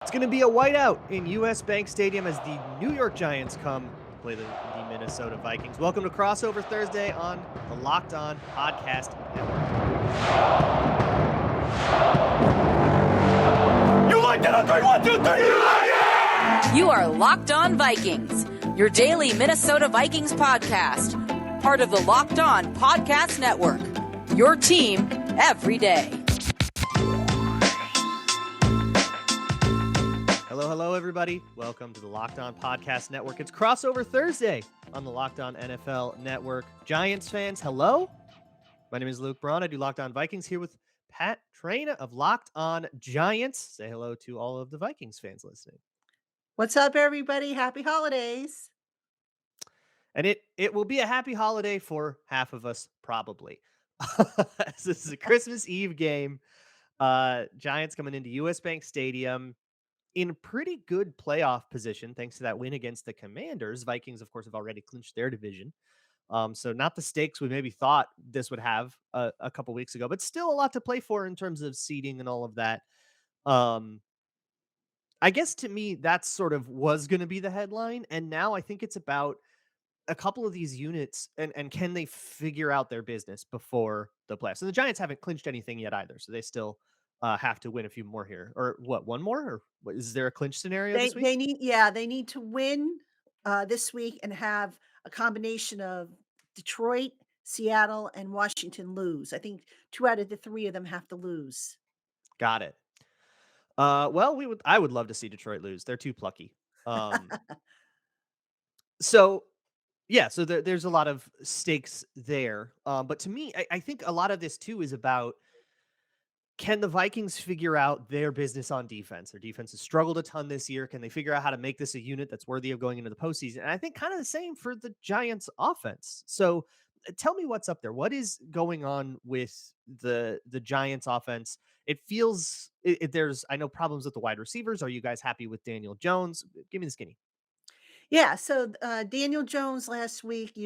It's going to be a whiteout in US Bank Stadium as the New York Giants come to play the Minnesota Vikings. Welcome to Crossover Thursday on the Locked On Podcast Network. You like that on 3, 1, 2, 3, you like it! You are Locked On Vikings, your daily Minnesota Vikings podcast. Part of the Locked On Podcast Network, your team every day. Hello, everybody. Welcome to the Locked On Podcast Network. It's Crossover Thursday on the Locked On NFL Network. Giants fans, hello. My name is Luke Braun. I do Locked On Vikings here with Pat Traina of Locked On Giants. Say hello to all of the Vikings fans listening. What's up, everybody? Happy holidays. And it will be a happy holiday for half of us, probably. This is a Christmas Eve game. Giants coming into US Bank Stadium in pretty good playoff position, thanks to that win against the Commanders. Vikings, of course, have already clinched their division. So not the stakes we maybe thought this would have a couple weeks ago, but still a lot to play for in terms of seeding and all of that. I guess to me, that sort of was going to be the headline. And now I think it's about a couple of these units and can they figure out their business before the playoffs? And the Giants haven't clinched anything yet either. So they still have to win a few more here, or what? One more, or what, is there a clinch scenario They this week? they need they need to win this week and have a combination of Detroit, Seattle, and Washington lose. I think 2 out of the 3 of them have to lose. Got it. Well, I would love to see Detroit lose. They're too plucky. So yeah, so there's a lot of stakes there. But to me, I think a lot of this too is about, can the Vikings figure out their business on defense? Their defense has struggled a ton this year. Can they figure out how to make this a unit that's worthy of going into the postseason? And I think kind of the same for the Giants offense. So tell me what's up there. What is going on with the Giants offense? It feels there's, I know, problems with the wide receivers. Are you guys happy with Daniel Jones? Give me the skinny. Yeah, so Daniel Jones last week,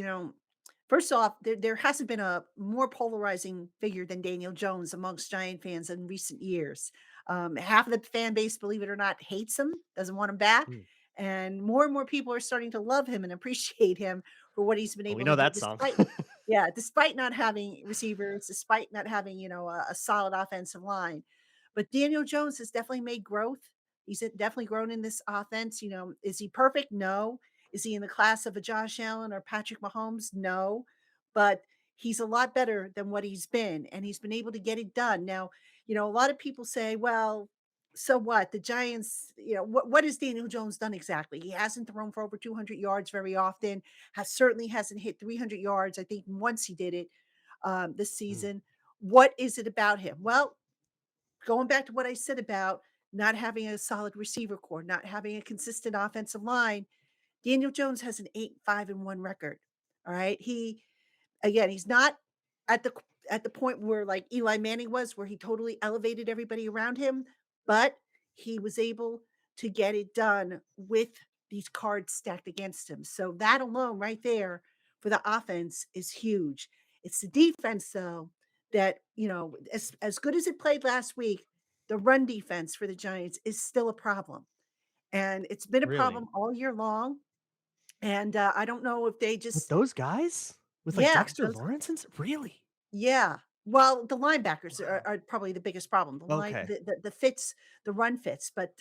first off, there hasn't been a more polarizing figure than Daniel Jones amongst Giant fans in recent years. Half of the fan base, believe it or not, hates him, doesn't want him back. Mm. And more people are starting to love him and appreciate him for what he's been Well, we able know to do, that song. despite not having receivers, despite not having, a solid offensive line. But Daniel Jones has definitely made growth. He's definitely grown in this offense. Is he perfect? No. Is he in the class of a Josh Allen or Patrick Mahomes? No. But he's a lot better than what he's been, and he's been able to get it done. Now, a lot of people say, well, so what? The Giants, what has Daniel Jones done exactly? He hasn't thrown for over 200 yards very often, certainly hasn't hit 300 yards. I think once he did it this Mm. season. What is it about him? Well, going back to what I said about not having a solid receiver core, not having a consistent offensive line, Daniel Jones has an 8-5-1 record. All right. He's not at the point where like Eli Manning was, where he totally elevated everybody around him, but he was able to get it done with these cards stacked against him. So that alone right there for the offense is huge. It's the defense though that, as good as it played last week, the run defense for the Giants is still a problem. And it's been a Really? problem all year long. And I don't know if they With just, those guys? With like yeah, Dexter Lawrence? Really? yeah. Well, the linebackers are, Wow. are probably the biggest problem. The line, Okay. the fits, the run fits. But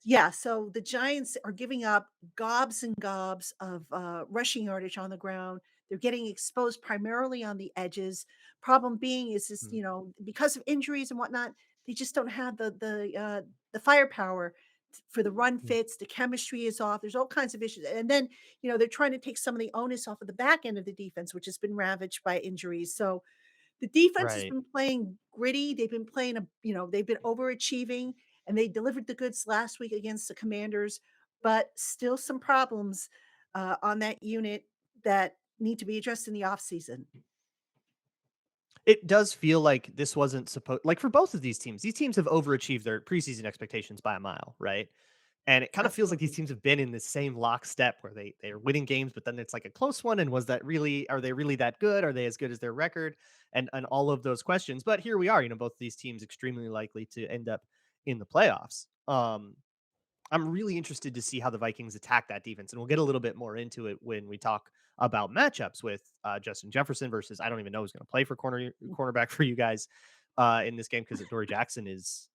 yeah, so the Giants are giving up gobs and gobs of rushing yardage on the ground. They're getting exposed primarily on the edges. Problem being is this, Mm. because of injuries and whatnot, they just don't have the firepower for the run Mm. fits. The chemistry is off. There's all kinds of issues, and then they're trying to take some of the onus off of the back end of the defense, which has been ravaged by injuries. So the defense has Right. been playing gritty. They've been playing they've been overachieving, and they delivered the goods last week against the Commanders, but still some problems on that unit that need to be addressed in the offseason. It does feel like this wasn't supposed, like, for both of these teams. These teams have overachieved their preseason expectations by a mile, right? And it kind of feels like these Absolutely. teams have been in the same lockstep where they're winning games, but then it's like a close one. And are they really that good? Are they as good as their record? And all of those questions. But here we are, both of these teams extremely likely to end up in the playoffs. I'm really interested to see how the Vikings attack that defense, and we'll get a little bit more into it when we talk about matchups with Justin Jefferson versus I don't even know who's going to play for cornerback for you guys in this game because Dory Jackson is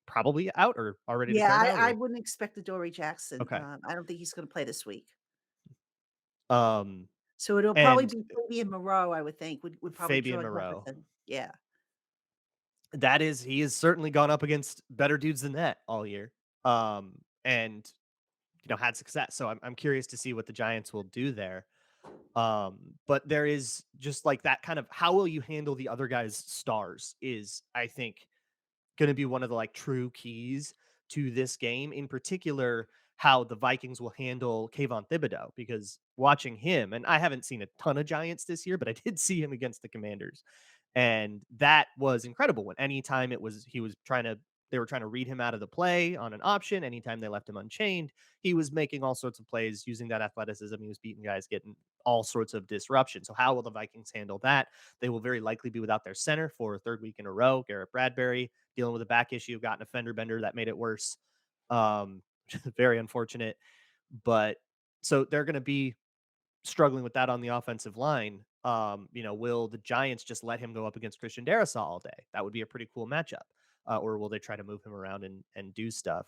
probably out or already Yeah, declared out. I Or wouldn't expect the Dory Jackson. okay, I don't think he's going to play this week. um, So it'll probably and be Fabian Moreau, I would think, would probably Fabian join Moreau. Jefferson. Yeah. He has certainly gone up against better dudes than that all year. And had success. So I'm curious to see what the Giants will do there. But there is just like that kind of how will you handle the other guy's stars is I think going to be one of the like true keys to this game. In particular, how the Vikings will handle Kayvon Thibodeaux because watching him, and I haven't seen a ton of Giants this year, but I did see him against the Commanders, and that was incredible. When anytime he was trying to they were trying to read him out of the play on an option. Anytime they left him unchained, he was making all sorts of plays using that athleticism. He was beating guys, getting all sorts of disruption. So how will the Vikings handle that? They will very likely be without their center for a third week in a row. Garrett Bradbury dealing with a back issue, got an offender bender that made it worse. Um, very unfortunate. But so they're going to be struggling with that on the offensive line. Will the Giants just let him go up against Christian Darrisaw all day? That would be a pretty cool matchup. Or will they try to move him around and do stuff?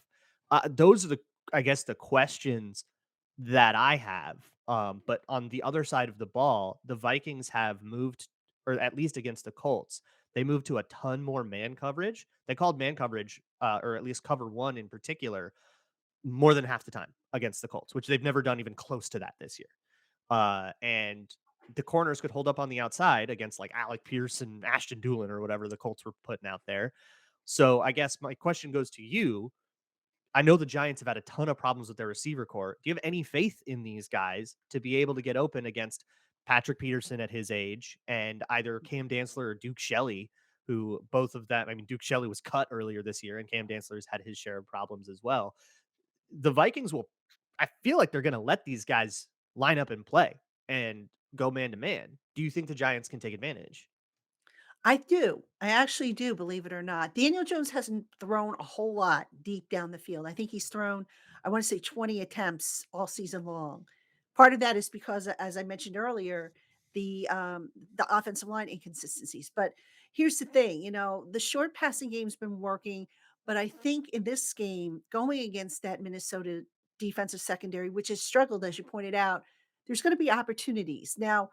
Those are I guess, the questions that I have. But on the other side of the ball, the Vikings have moved, or at least against the Colts, they moved to a ton more man coverage. They called man coverage, or at least cover one in particular, more than half the time against the Colts, which they've never done even close to that this year. And the corners could hold up on the outside against like Alec Pierce and Ashton Doolin or whatever the Colts were putting out there. So I guess my question goes to you. I know the Giants have had a ton of problems with their receiver core. Do you have any faith in these guys to be able to get open against Patrick Peterson at his age and either Cam Dantzler or Duke Shelley, who both of them, I mean, Duke Shelley was cut earlier this year and Cam Dantzler's had his share of problems as well. The Vikings will, I feel like they're going to let these guys line up and play and go man to man. Do you think the Giants can take advantage? I do. I actually do, believe it or not. Daniel Jones hasn't thrown a whole lot deep down the field. I think he's thrown, I want to say 20 attempts all season long. Part of that is because, as I mentioned earlier, the offensive line inconsistencies. But here's the thing, the short passing game's been working, but I think in this game, going against that Minnesota defensive secondary, which has struggled, as you pointed out, there's going to be opportunities. Now,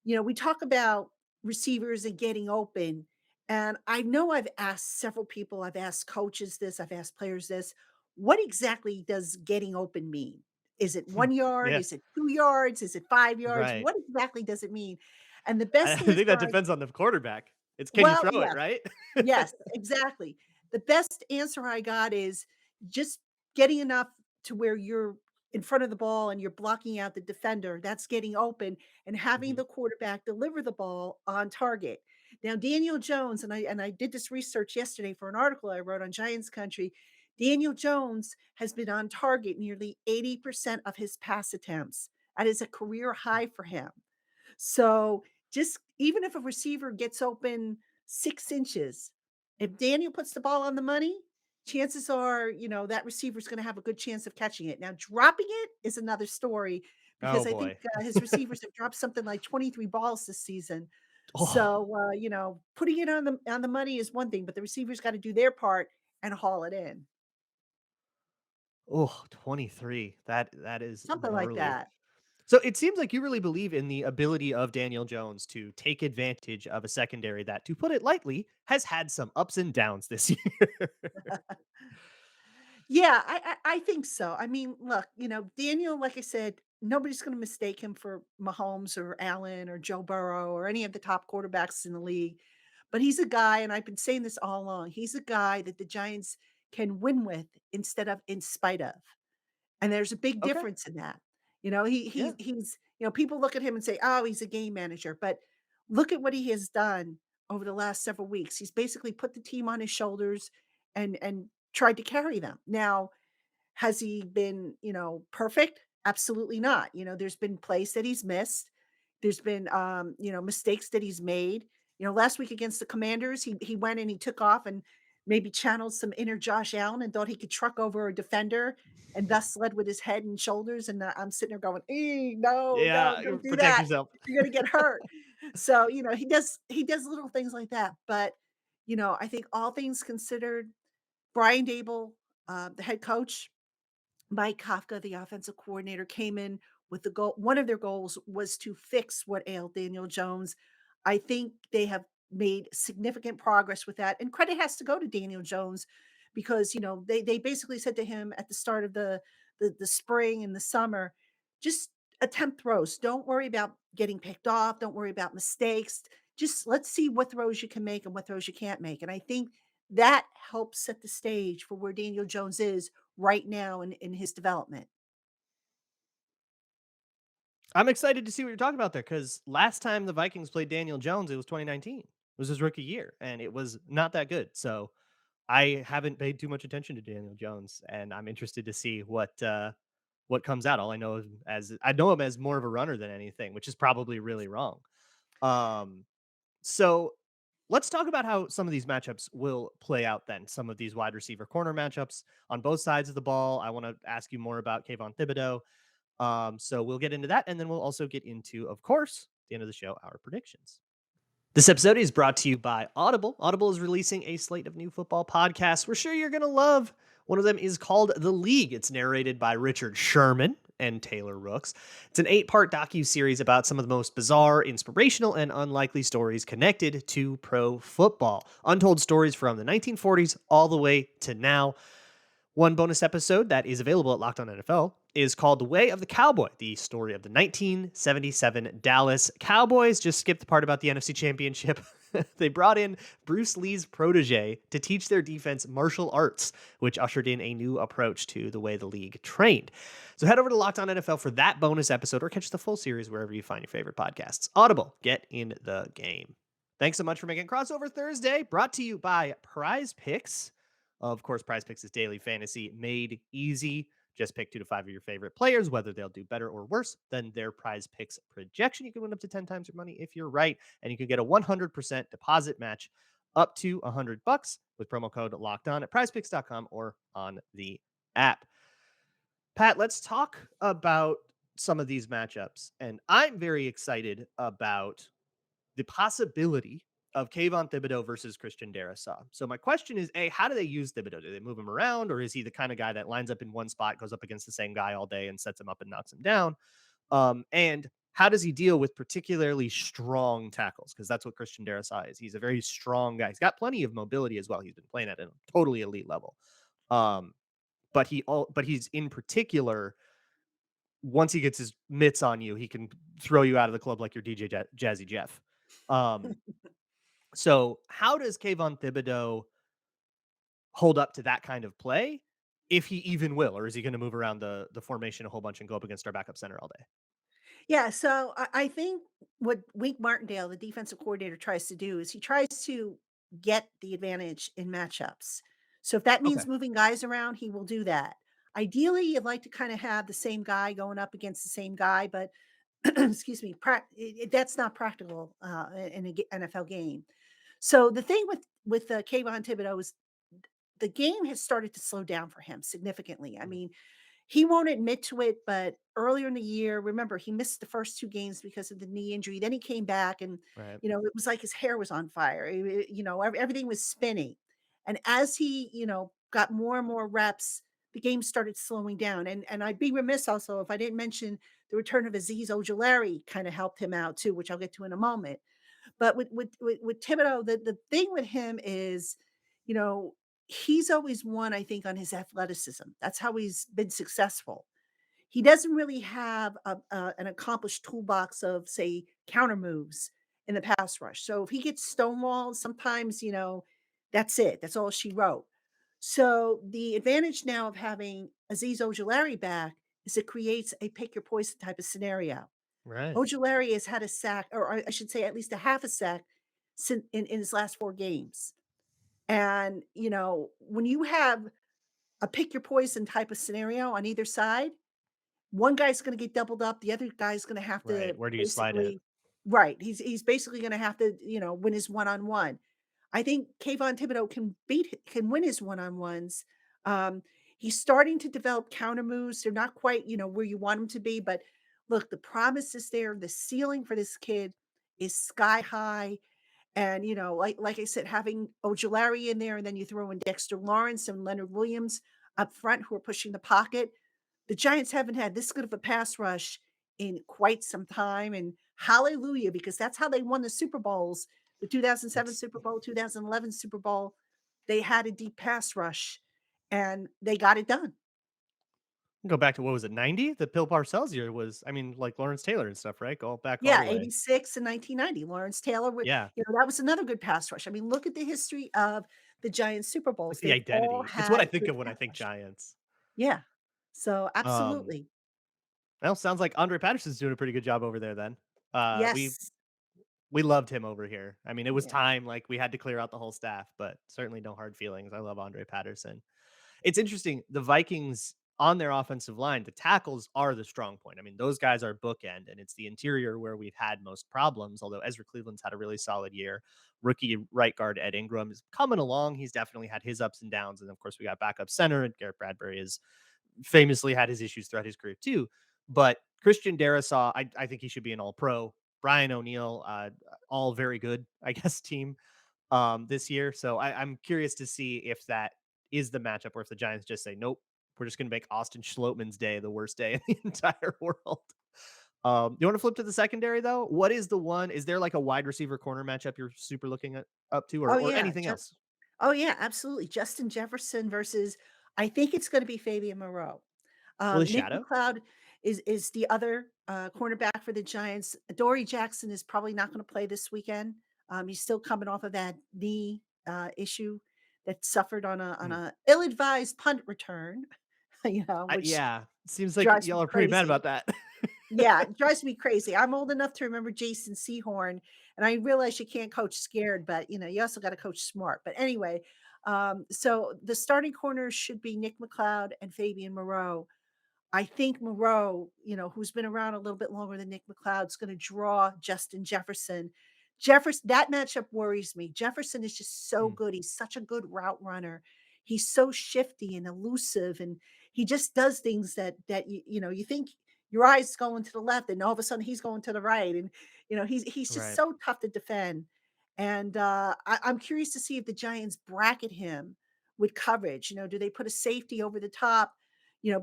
we talk about receivers and getting open. And I know I've asked several people, I've asked coaches this, I've asked players this. What exactly does getting open mean? Is it 1 yard? Yeah, Is it 2 yards? Is it 5 yards? right. What exactly does it mean? And the I best think answer that I depends on the quarterback. It's can you well, throw it, yes, right? yes, exactly. The best answer I got is just getting enough to where you're in front of the ball and you're blocking out the defender. That's getting open and having Mhm. the quarterback deliver the ball on target. Now, Daniel Jones, and I did this research yesterday for an article I wrote on Giants Country. Daniel Jones has been on target nearly 80% of his pass attempts. That is a career high for him. So just even if a receiver gets open 6 inches, if Daniel puts the ball on the money, chances are, that receiver's going to have a good chance of catching it. Now, dropping it is another story Oh because I think boy. his receivers have dropped something like 23 balls this season. Oh, So, putting it on the money is one thing, but the receivers got to do their part and haul it in. oh, 23. That is Something like gnarly. that. So it seems like you really believe in the ability of Daniel Jones to take advantage of a secondary that, to put it lightly, has had some ups and downs this year. Yeah, I think so. I mean, look, Daniel, like I said, nobody's going to mistake him for Mahomes or Allen or Joe Burrow or any of the top quarterbacks in the league. But he's a guy, and I've been saying this all along. He's a guy that the Giants can win with instead of in spite of. And there's a big Okay. difference in that. You know, he Yeah. he he's people look at him and say, "Oh, he's a game manager." But look at what he has done over the last several weeks. He's basically put the team on his shoulders and tried to carry them. Now, has he been, perfect? Absolutely not. There's been plays that he's missed. There's been mistakes that he's made. Last week against the Commanders, he went and he took off and maybe channeled some inner Josh Allen and thought he could truck over a defender and thus led with his head and shoulders. And I'm sitting there going, no, no, Yeah, don't do protect that. yourself. You're going to get hurt. So, he does little things like that. But, I think all things considered, Brian Dable, the head coach, Mike Kafka, the offensive coordinator, came in with the goal. One of their goals was to fix what ailed Daniel Jones. I think they have made significant progress with that. And credit has to go to Daniel Jones because, they basically said to him at the start of the spring and the summer, just attempt throws. Don't worry about getting picked off. Don't worry about mistakes. Just let's see what throws you can make and what throws you can't make. And I think that helps set the stage for where Daniel Jones is right now in his development. I'm excited to see what you're talking about there because last time the Vikings played Daniel Jones, it was 2019. It was his rookie year, and it was not that good. So I haven't paid too much attention to Daniel Jones, and I'm interested to see what comes out. All I know is I know him as more of a runner than anything, which is probably really wrong. Um, so let's talk about how some of these matchups will play out then. Some of these wide receiver corner matchups on both sides of the ball. I want to ask you more about Kayvon Thibodeaux. So we'll get into that, and then we'll also get into, of course, at the end of the show, our predictions. This episode is brought to you by Audible. Audible is releasing a slate of new football podcasts we're sure you're going to love. One of them is called The League. It's narrated by Richard Sherman and Taylor Rooks. It's an 8-part docu-series about some of the most bizarre, inspirational, and unlikely stories connected to pro football. Untold stories from the 1940s all the way to now. One bonus episode that is available at Locked On NFL is called The Way of the Cowboy, the story of the 1977 Dallas Cowboys. Just skip the part about the NFC Championship. They brought in Bruce Lee's protege to teach their defense martial arts, which ushered in a new approach to the way the league trained. So head over to Locked On NFL for that bonus episode or catch the full series wherever you find your favorite podcasts. Audible, get in the game. Thanks so much for making Crossover Thursday, brought to you by Prize Picks. Of course, Prize Picks is daily fantasy made easy. Just pick 2 to 5 of your favorite players, whether they'll do better or worse than their Prize Picks projection. You can win up to 10 times your money if you're right, and you can get a 100% deposit match up to $100 with promo code Locked On at PrizePicks.com or on the app. Pat, let's talk about some of these matchups, and I'm very excited about the possibility of Kayvon Thibodeaux versus Christian Darrisaw. So my question is, A, how do they use Thibodeaux? Do they move him around, or is he the kind of guy that lines up in one spot, goes up against the same guy all day and sets him up and knocks him down? And how does he deal with particularly strong tackles? Because that's what Christian Darrisaw is. He's a very strong guy. He's got plenty of mobility as well. He's been playing at a totally elite level. Um, but he's in particular, once he gets his mitts on you, he can throw you out of the club like your DJ Jazzy Jeff. Um, so how does Kayvon Thibodeaux hold up to that kind of play, if he even will, or is he going to move around the formation a whole bunch and go up against our backup center all day? Yeah, so I think what Wink Martindale, the defensive coordinator, tries to do is he tries to get the advantage in matchups. So if that Okay. means moving guys around, he will do that. Ideally, you'd like to kind of have the same guy going up against the same guy, but excuse me, that's not practical in an NFL game. So the thing with Kayvon Thibodeau is the game has started to slow down for him significantly. I Mm, mean, he won't admit to it, but earlier in the year, remember, he missed the first 2 games because of the knee injury. Then he came back and, right. it was like his hair was on fire. Everything was spinning. And as he, got more and more reps, the game started slowing down. And I'd be remiss also if I didn't mention the return of Aziz Ojulari kind of helped him out too, which I'll get to in a moment. But with Thibodeau, the thing with him is, you know, he's always won, I think, on his athleticism. That's how he's been successful. He doesn't really have an accomplished toolbox of, say, counter moves in the pass rush. So if he gets stonewalled, sometimes, that's it. That's all she wrote. So the advantage now of having Aziz Ojulari back is it creates a pick your poison type of scenario. Right. Ojulari has had a sack, or I should say at least a half a sack in his last 4 games. And, when you have a pick your poison type of scenario on either side, one guy's gonna get doubled up, the other guy's gonna have Right. to Where do you slide it? basically. Right, he's basically gonna have to, win his one-on-one. I think Kayvon Thibodeaux can win his one-on-ones. Um, he's starting to develop counter moves. They're not quite, where you want them to be, but look, the promise is there. The ceiling for this kid is sky high. And, like I said, having Ojulari in there, and then you throw in Dexter Lawrence and Leonard Williams up front who are pushing the pocket. The Giants haven't had this good of a pass rush in quite some time, and hallelujah, because that's how they won the Super Bowls, the 2007 It's Super Bowl, 2011 Super Bowl. They had a deep pass rush, and they got it done. go back to what was it, 90? The Bill Parcells year was, I mean, like Lawrence Taylor and stuff, right? Go back all Yeah, the way. '86 and 1990. Lawrence Taylor, Yeah. that was another good pass rush. I mean, look at the history of the Giants Super It's like Bowls. the They've all identity. It's what I had think good of when I pass think rush. Giants. Yeah. So, Um, absolutely. well, sounds like Andre Patterson's doing a pretty good job over there then. Uh, we Yes. we loved him over here. I mean, it was Yeah. time, like we had to clear out the whole staff, but certainly no hard feelings. I love Andre Patterson. It's interesting. The Vikings on their offensive line, the tackles are the strong point. I mean, those guys are bookend, and it's the interior where we've had most problems. Although Ezra Cleveland's had a really solid year. Rookie right guard Ed Ingram is coming along. He's definitely had his ups and downs. And of course, we got backup center, and Garrett Bradbury is famously had his issues throughout his career too. But Christian Darrisaw, I think he should be an all pro. Brian O'Neill, all very good, I guess, team this year. So I'm curious to see if that is the matchup or if the Giants just say, nope, we're just going to make Austin Schlottman's day the worst day in the entire world. You want to flip to the secondary though? What is the one? Is there like a wide receiver corner matchup you're super looking at up to, Oh, or yeah. anything else? Oh, yeah, absolutely. Justin Jefferson versus I think it's gonna be Fabian Moreau. Well, the Nick shadow. McLeod is the other, cornerback for the Giants. Dory Jackson is probably not gonna play this weekend. He's still coming off of that knee, issue that suffered on Hmm. a ill-advised punt return, which Yeah, seems like drives me y'all are pretty mad crazy. about that. Yeah, it drives me crazy. I'm old enough to remember Jason Sehorn, and I realize you can't coach scared, but, you also gotta coach smart. But anyway, so the starting corners should be Nick McLeod and Fabian Moreau. I think Moreau, who's been around a little bit longer than Nick McLeod's gonna draw Justin Jefferson. That matchup worries me. Jefferson is just so Hmm, good. He's such a good route runner. He's so shifty and elusive, and he just does things that you think your eyes going to the left, and all of a sudden he's going to the right, and he's just right. so tough to defend. And I'm curious to see if the Giants bracket him with coverage. Do they put a safety over the top?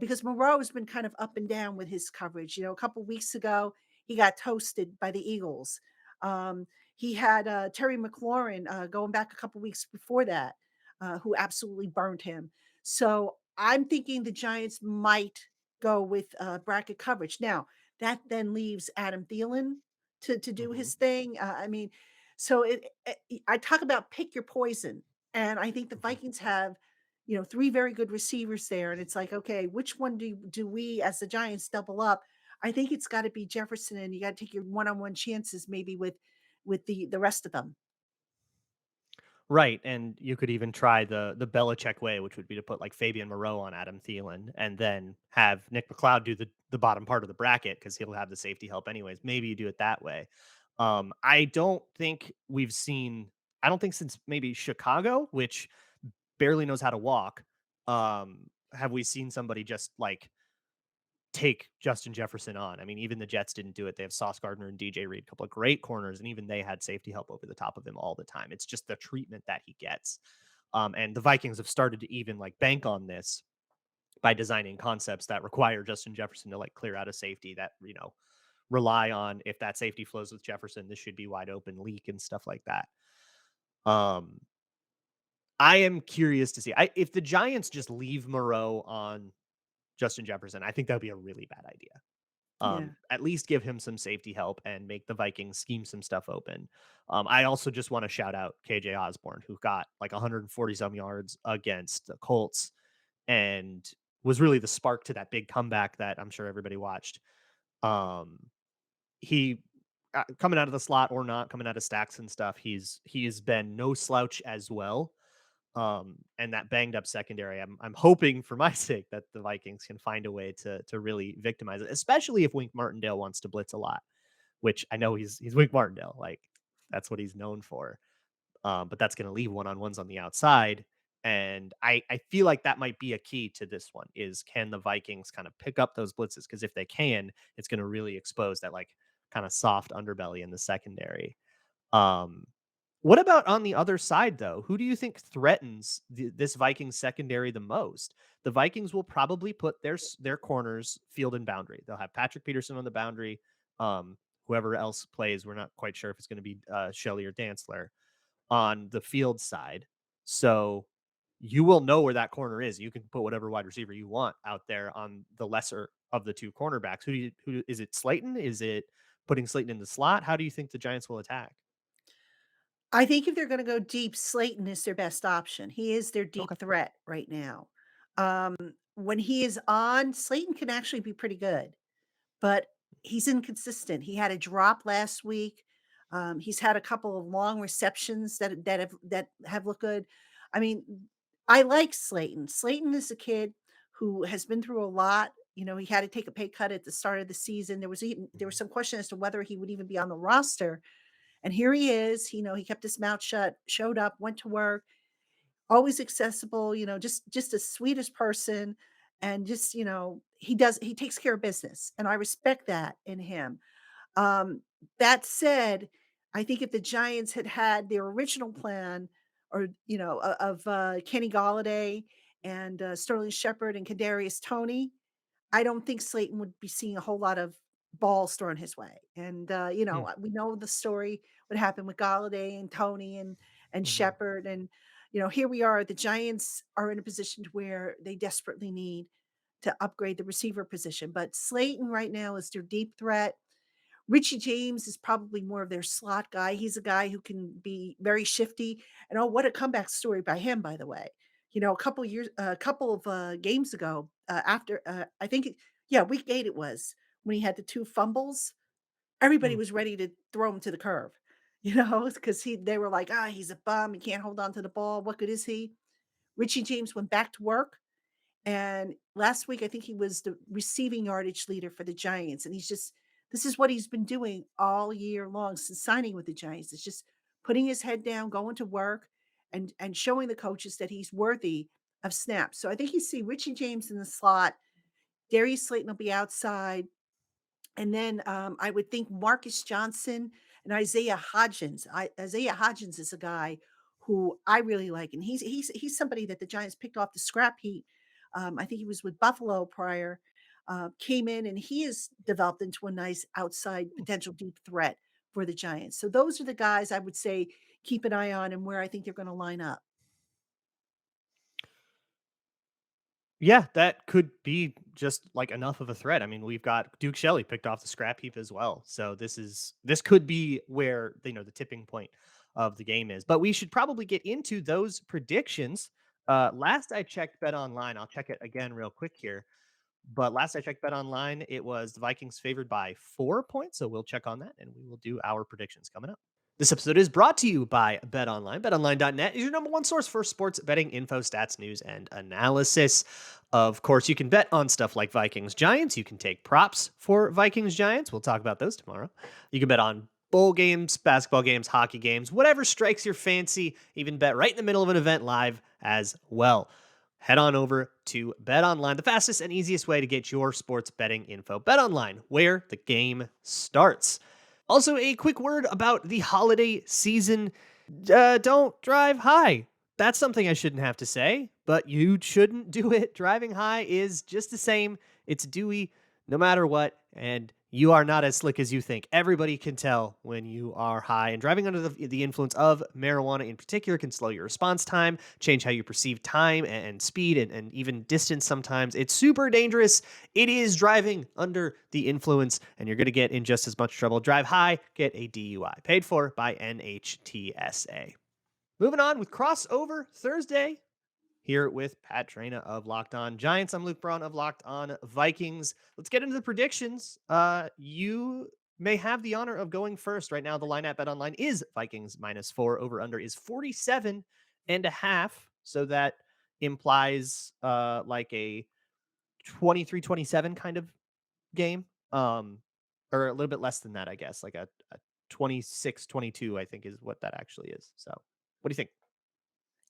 Because Moreau has been kind of up and down with his coverage. A couple weeks ago, he got toasted by the Eagles. Um, he had Terry McLaurin going back a couple weeks before that, who absolutely burned him. So I'm thinking the Giants might go with bracket coverage. Now, that then leaves Adam Thielen to do Hmm. his thing. I mean, so I talk about pick your poison. And I think the Hmm. Vikings have 3 very good receivers there, and it's like, okay, which one do we as the Giants double up? I think it's gotta be Jefferson, and you gotta take your one-on-one chances maybe with the rest of them. Right, and you could even try the Belichick way, which would be to put like Fabian Moreau on Adam Thielen, and then have Nick McLeod do the bottom part of the bracket because he'll have the safety help anyways. Maybe you do it that way. I don't think we've seen. I don't think since maybe Chicago, which barely knows how to walk, have we seen somebody just like take Justin Jefferson on. I mean, even the Jets didn't do it. They have Sauce Gardner and DJ Reed, a couple of great corners, and even they had safety help over the top of him all the time. It's just the treatment that he gets. And the Vikings have started to even like bank on this by designing concepts that require Justin Jefferson to like clear out a safety that, rely on if that safety flows with Jefferson, this should be wide open leak and stuff like that. Um, I am curious to see if the Giants just leave Moreau on Justin Jefferson. I think that would be a really bad idea. Yeah. At least give him some safety help and make the Vikings scheme some stuff open. I also just want to shout out KJ Osborne, who got like 140 some yards against the Colts and was really the spark to that big comeback that I'm sure everybody watched. Um, he coming out of the slot or not coming out of stacks and stuff, he's been no slouch as well. And that banged up secondary, I'm hoping for my sake that the Vikings can find a way to really victimize it, especially if Wink Martindale wants to blitz a lot, which I know he's Wink Martindale, like that's what he's known for. but that's going to leave one-on-ones on the outside. And I feel like that might be a key to this one is can the Vikings kind of pick up those blitzes? Because if they can, it's going to really expose that like kind of soft underbelly in the secondary. Um, what about on the other side, though? Who do you think threatens this Vikings secondary the most? The Vikings will probably put their corners field and boundary. They'll have Patrick Peterson on the boundary. Um, Whoever else plays, we're not quite sure if it's going to be Shelley or Dantzler on the field side. So you will know where that corner is. You can put whatever wide receiver you want out there on the lesser of the two cornerbacks. Who is it? Slayton? Is it putting Slayton in the slot? How do you think the Giants will attack? I think if they're gonna go deep, Slayton is their best option. He is their Okay. deep threat right now. Um, when he is on, Slayton can actually be pretty good, but he's inconsistent. He had a drop last week. He's had a couple of long receptions that have looked good. I mean, I like Slayton. Slayton is a kid who has been through a lot. You know, he had to take a pay cut at the start of the season. There was Mhm. some question as to whether he would even be on the roster, and here he is. He kept his mouth shut, showed up, went to work, always accessible, just the sweetest person. And just, he takes care of business. And I respect that in him. Um, that said, I think if the Giants had had their original plan or, of Kenny Galladay and Sterling Shepard and Kadarius Tony, I don't think Slayton would be seeing a whole lot of balls thrown his way. And Mm, we know the story, what happened with Galladay and Tony and mhm. Shepard. And here we are. The Giants are in a position to where they desperately need to upgrade the receiver position. But Slayton right now is their deep threat. Richie James is probably more of their slot guy. He's a guy who can be very shifty. And oh, what a comeback story by him, by the way. A couple of games ago, after I think, yeah, week 8 it was when he had the two fumbles. Everybody Mm. was ready to throw him to the curb, because they were like, he's a bum. He can't hold on to the ball. What good is he? Richie James went back to work, and last week, I think he was the receiving yardage leader for the Giants. And this is what he's been doing all year long since signing with the Giants. It's just putting his head down, going to work, and showing the coaches that he's worthy of snaps. So I think you see Richie James in the slot. Darius Slayton will be outside. And then I would think Marcus Johnson and Isaiah Hodgins is a guy who I really like, and he's somebody that the Giants picked off the scrap heap. I think he was with Buffalo prior. Came in and he has developed into a nice outside potential deep threat for the Giants. So those are the guys I would say keep an eye on and where I think they're going to line up. Yeah, that could be just like enough of a threat. I mean, we've got Duke Shelley picked off the scrap heap as well. So this could be where the tipping point of the game is. But we should probably get into those predictions. Last I checked Bet Online, I'll check it again real quick here. But last I checked Bet Online, it was the Vikings favored by 4 points. So we'll check on that and we will do our predictions coming up. This episode is brought to you by BetOnline. BetOnline.net is your number one source for sports betting info, stats, news, and analysis. Of course, you can bet on stuff like Vikings Giants. You can take props for Vikings Giants. We'll talk about those tomorrow. You can bet on bowl games, basketball games, hockey games, whatever strikes your fancy. Even bet right in the middle of an event live as well. Head on over to BetOnline, the fastest and easiest way to get your sports betting info. BetOnline, where the game starts. Also, a quick word about the holiday season. Don't drive high. That's something I shouldn't have to say, but you shouldn't do it. Driving high is just the same. It's dewy no matter what, and you are not as slick as you think. Everybody can tell when you are high, and driving under the influence of marijuana in particular can slow your response time, change how you perceive time and speed and even distance sometimes. It's super dangerous. It is driving under the influence, and you're going to get in just as much trouble. Drive high, get a DUI. Paid for by NHTSA. Moving on with crossover Thursday here with Pat Trina of Locked On Giants. I'm Luke Braun of Locked On Vikings. Let's get into the predictions. You may have the honor of going first. Right now, the line at Bet Online is Vikings -4. Over under is 47.5. So that implies like a 23-27 kind of game. Or a little bit less than that, I guess. Like a 26-22, I think is what that actually is. So What do you think?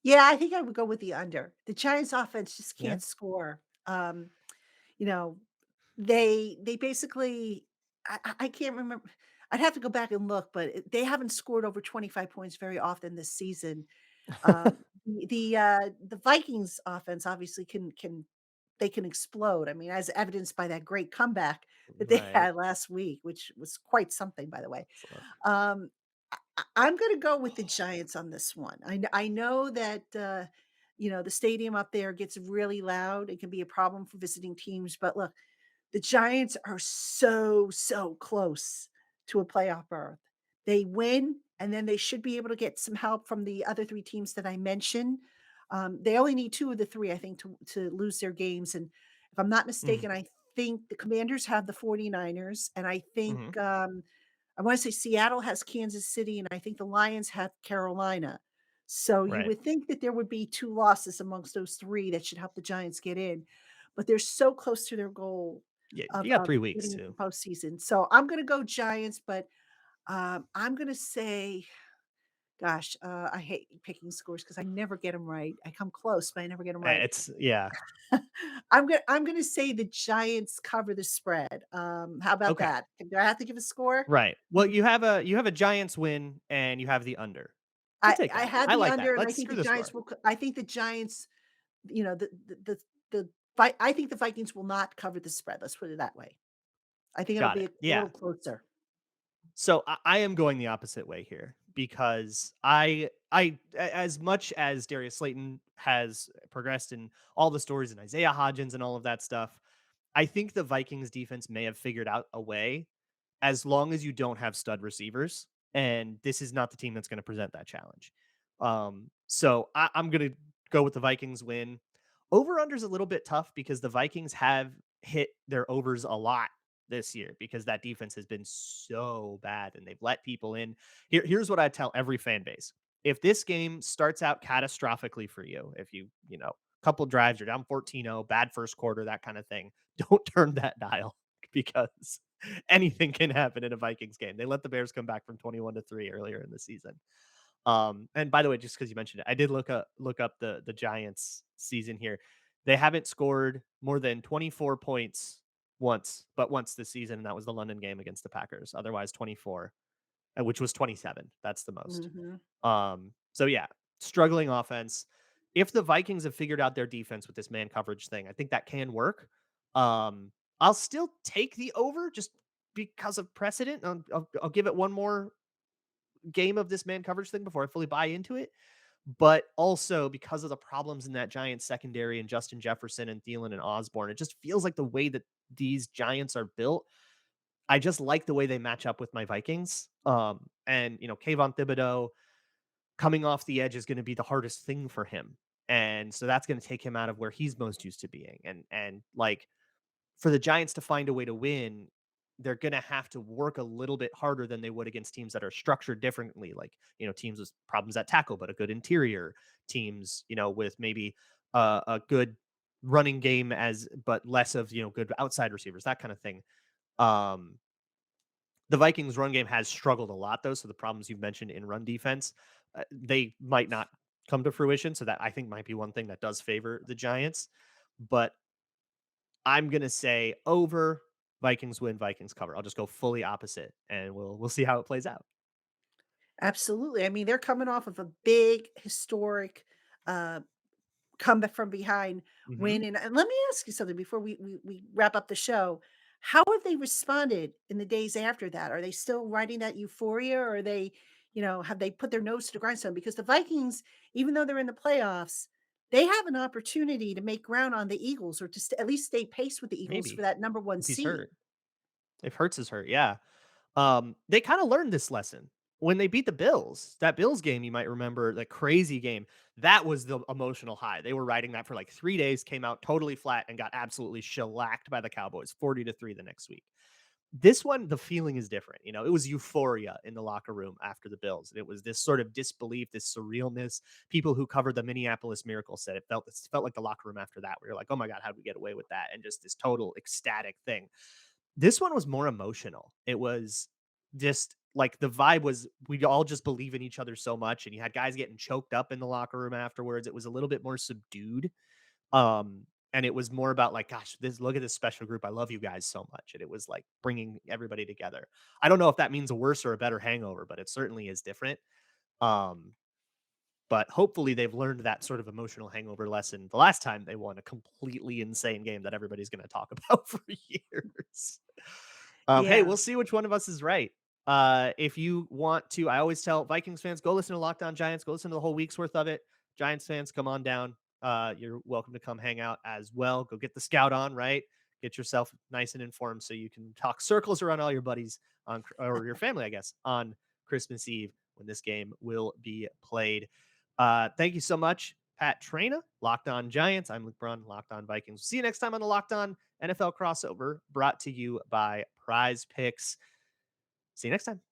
Yeah, I think I would go with the under. The Giants offense just Yeah. can't score. You know, they basically I can't remember. I'd have to go back and look, but they haven't scored over 25 points very often this season. The Vikings offense obviously can they can explode. I mean, as evidenced by that great comeback that they Right. had last week, which was quite something, by the way. Let's look. Um, I'm gonna go with the Giants on this one. I know that, the stadium up there gets really loud. It can be a problem for visiting teams, but look, the Giants are so, so close to a playoff berth. They win, and then they should be able to get some help from the other 3 teams that I mentioned. They only need 2 of the 3, I think, to lose their games, and if I'm not Mhm, mistaken, I think the Commanders have the 49ers, and I think, mhm. I wanna say Seattle has Kansas City, and I think the Lions have Carolina. So you Right. would think that there would be 2 losses amongst those 3 that should help the Giants get in, but they're so close to their goal Yeah, of you got 3 weeks getting into too. postseason. So I'm gonna go Giants, but, I'm gonna say, gosh, I hate picking scores because I never get them right. I come close, but I never get them right. It's yeah. I'm gonna say the Giants cover the spread. How about Okay. that? Do I have to give a score? Right. Well, you have a Giants win and you have the under. We'll take I that. had I the like that. under, and I Let's think screw the the Giants score. will I think the Giants, you know, the Vi I think the Vikings will not cover the spread, let's put it that way. I think it'll Got be it. a Yeah. little closer. So I am going the opposite way here because as much as Darius Slayton has progressed in all the stories and Isaiah Hodgins and all of that stuff, I think the Vikings defense may have figured out a way as long as you don't have stud receivers. And this is not the team that's going to present that challenge. So I'm going to go with the Vikings win. Over unders a little bit tough because the Vikings have hit their overs a lot this year because that defense has been so bad and they've let people in. Here's what I tell every fan base. If this game starts out catastrophically for you, if couple drives, you're down 14-0, bad first quarter, that kind of thing, don't turn that dial because anything can happen in a Vikings game. They let the Bears come back from 21-3 earlier in the season. And by the way, just because you mentioned it, I did look up the Giants season here. They haven't scored more than 24 points once this season, and that was the London game against the Packers. Otherwise, 24, which was 27. That's the most. Mhm. So yeah, struggling offense. If the Vikings have figured out their defense with this man coverage thing, I think that can work. I'll still take the over just because of precedent. I'll give it one more game of this man coverage thing before I fully buy into it. But also because of the problems in that Giants secondary and Justin Jefferson and Thielen and Osborne, it just feels like the way that these Giants are built. I just like the way they match up with my Vikings. And Kayvon Thibodeaux coming off the edge is going to be the hardest thing for him. And so that's going to take him out of where he's most used to being. And like for the Giants to find a way to win, they're going to have to work a little bit harder than they would against teams that are structured differently, like, teams with problems at tackle, but a good interior, teams, with maybe a good running game but less of, good outside receivers, that kind of thing. Um, the Vikings run game has struggled a lot though. So the problems you've mentioned in run defense, they might not come to fruition. So that I think might be one thing that does favor the Giants, but I'm gonna say over. Vikings win, Vikings cover. I'll just go fully opposite, and we'll see how it plays out. Absolutely. I mean, they're coming off of a big historic, uh, comeback from behind Hmm. win, and let me ask you something before we wrap up the show. How have they responded in the days after that? Are they still riding that euphoria, or are they, have they put their nose to the grindstone? Because the Vikings, even though they're in the playoffs, they have an opportunity to make ground on the Eagles or to at least stay pace with the Eagles for Maybe that number 1 if he's seed. hurt, if Hurts is hurt, yeah. They kind of learned this lesson when they beat the Bills. That Bills game, you might remember, the crazy game. That was the emotional high. They were riding that for like 3 days, came out totally flat, and got absolutely shellacked by the Cowboys, 40-3 the next week. This one, the feeling is different. It was euphoria in the locker room after the Bills. And it was this sort of disbelief, this surrealness. People who covered the Minneapolis Miracle said it felt like the locker room after that, where you're like, oh my God, how did we get away with that? And just this total ecstatic thing. This one was more emotional. It was just like the vibe was we all just believe in each other so much, and you had guys getting choked up in the locker room afterwards. It was a little bit more subdued. And it was more about like, gosh, this look at this special group. I love you guys so much. And it was like bringing everybody together. I don't know if that means a worse or a better hangover, but it certainly is different. Um, but hopefully they've learned that sort of emotional hangover lesson the last time they won a completely insane game that everybody's going to talk about for years. Hey, Yeah. we'll see which one of us is right. If you want to, I always tell Vikings fans, go listen to Locked On Giants, go listen to the whole week's worth of it. Giants fans, come on down. You're welcome to come hang out as well. Go get the scout on, right? Get yourself nice and informed so you can talk circles around all your buddies on, or your family, I guess, on Christmas Eve when this game will be played. Thank you so much, Pat Traina, Locked On Giants. I'm Luke Brun, Locked On Vikings. See you next time on the Locked On NFL crossover, brought to you by Prize Picks. See you next time.